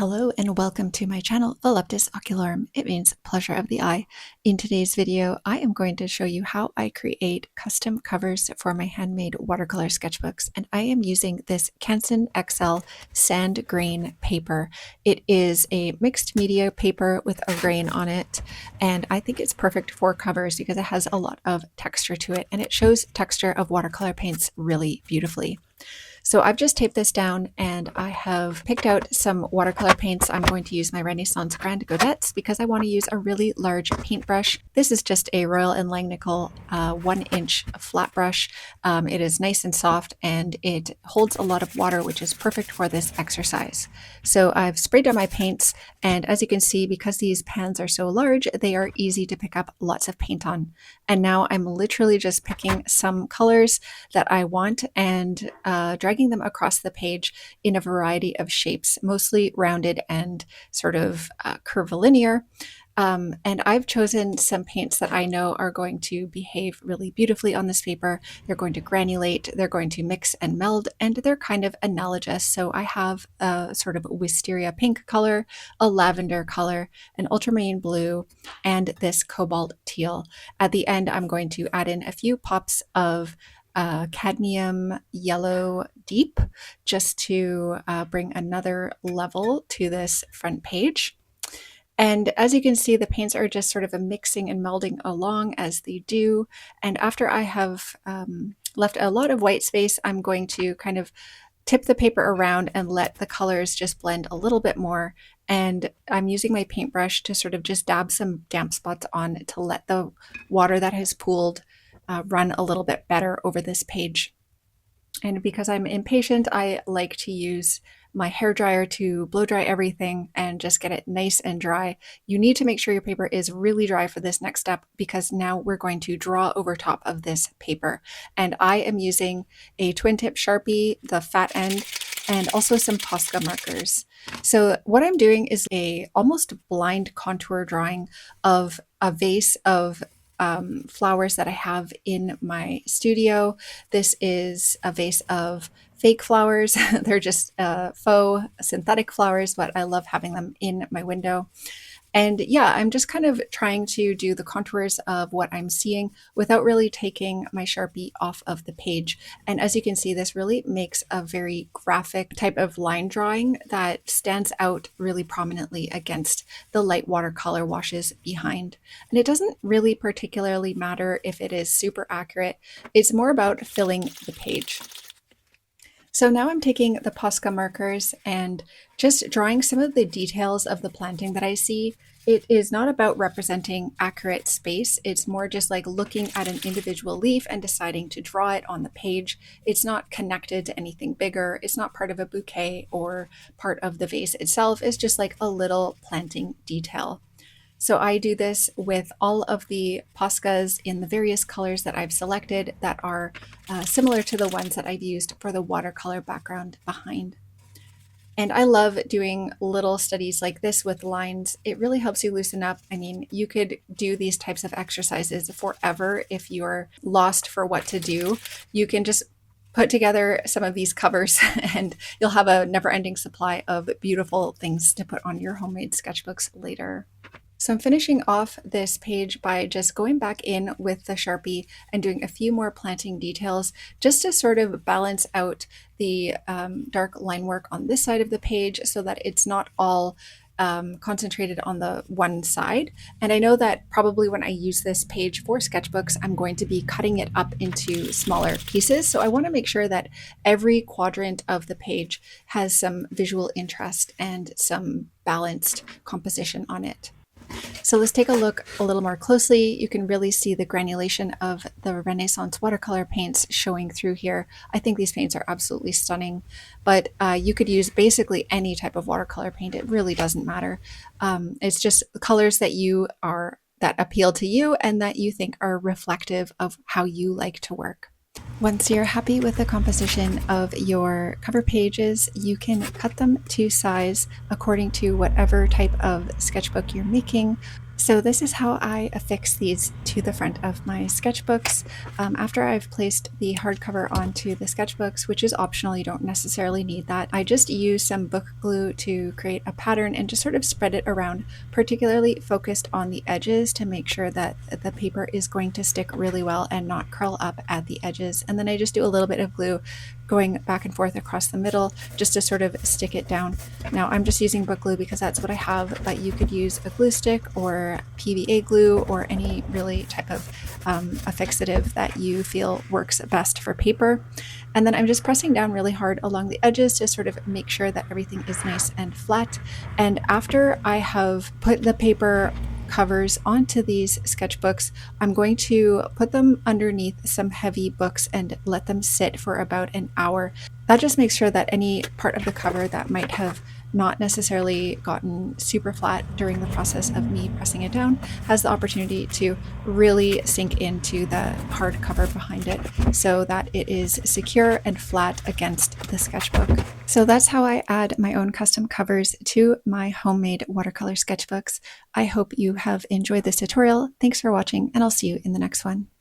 Hello and welcome to my channel, Voluptas Ocularum. It means pleasure of the eye. In today's video, I am going to show you how I create custom covers for my handmade watercolor sketchbooks, and I am using this Canson XL Sand Grain paper. It is a mixed media paper with a grain on it, and I think it's perfect for covers because it has a lot of texture to it, and it shows texture of watercolor paints really beautifully. So I've just taped this down and I have picked out some watercolor paints. I'm going to use my Renesans Grand Godets because I want to use a really large paintbrush. This is just a Royal & Langnickel 1-inch flat brush. It is nice and soft and it holds a lot of water, which is perfect for this exercise. So I've sprayed down my paints, and as you can see, because these pans are so large, they are easy to pick up lots of paint on. And now I'm literally just picking some colors that I want and dragging them across the page in a variety of shapes, mostly rounded and sort of curvilinear. And I've chosen some paints that I know are going to behave really beautifully on this paper. They're going to granulate, they're going to mix and meld, and they're kind of analogous. So I have a sort of wisteria pink color, a lavender color, an ultramarine blue, and this cobalt teal. At the end, I'm going to add in a few pops of cadmium yellow deep just to bring another level to this front page. And as you can see, the paints are just sort of a mixing and melding along as they do. And after I have left a lot of white space, I'm going to kind of tip the paper around and let the colors just blend a little bit more. And I'm using my paintbrush to sort of just dab some damp spots on to let the water that has pooled run a little bit better over this page. And because I'm impatient, I like to use my hair dryer to blow dry everything and just get it nice and dry. You need to make sure your paper is really dry for this next step, because now we're going to draw over top of this paper. And I am using a twin tip Sharpie, the fat end, and also some Posca markers. So what I'm doing is a almost blind contour drawing of a vase of flowers that I have in my studio. This is a vase of fake flowers. They're just faux synthetic flowers, but I love having them in my window. And yeah, I'm just kind of trying to do the contours of what I'm seeing without really taking my Sharpie off of the page. And as you can see, this really makes a very graphic type of line drawing that stands out really prominently against the light watercolor washes behind. And it doesn't really particularly matter if it is super accurate. It's more about filling the page. So now I'm taking the Posca markers and just drawing some of the details of the planting that I see. It is not about representing accurate space. It's more just like looking at an individual leaf and deciding to draw it on the page. It's not connected to anything bigger. It's not part of a bouquet or part of the vase itself. It's just like a little planting detail. So I do this with all of the Poscas in the various colors that I've selected that are similar to the ones that I've used for the watercolor background behind. And I love doing little studies like this with lines. It really helps you loosen up. I mean, you could do these types of exercises forever if you're lost for what to do. You can just put together some of these covers and you'll have a never-ending supply of beautiful things to put on your homemade sketchbooks later. So I'm finishing off this page by just going back in with the Sharpie and doing a few more planting details just to sort of balance out the dark line work on this side of the page so that it's not all concentrated on the one side. And I know that probably when I use this page for sketchbooks, I'm going to be cutting it up into smaller pieces. So I want to make sure that every quadrant of the page has some visual interest and some balanced composition on it. So let's take a look a little more closely. You can really see the granulation of the Renaissance watercolor paints showing through here. I think these paints are absolutely stunning, but you could use basically any type of watercolor paint. It really doesn't matter. It's just the colors that that appeal to you and that you think are reflective of how you like to work. Once you're happy with the composition of your cover pages, you can cut them to size according to whatever type of sketchbook you're making. So this is how I affix these to the front of my sketchbooks. After I've placed the hardcover onto the sketchbooks, which is optional, you don't necessarily need that, I just use some book glue to create a pattern and just sort of spread it around, particularly focused on the edges to make sure that the paper is going to stick really well and not curl up at the edges. And then I just do a little bit of glue going back and forth across the middle just to sort of stick it down. Now I'm just using book glue because that's what I have, but you could use a glue stick or PVA glue or any really type of affixative that you feel works best for paper. And then I'm just pressing down really hard along the edges to sort of make sure that everything is nice and flat. And after I have put the paper covers onto these sketchbooks, I'm going to put them underneath some heavy books and let them sit for about an hour. That just makes sure that any part of the cover that might have not necessarily gotten super flat during the process of me pressing it down has the opportunity to really sink into the hard cover behind it so that it is secure and flat against the sketchbook. So that's how I add my own custom covers to my homemade watercolor sketchbooks. I hope you have enjoyed this tutorial. Thanks for watching, and I'll see you in the next one.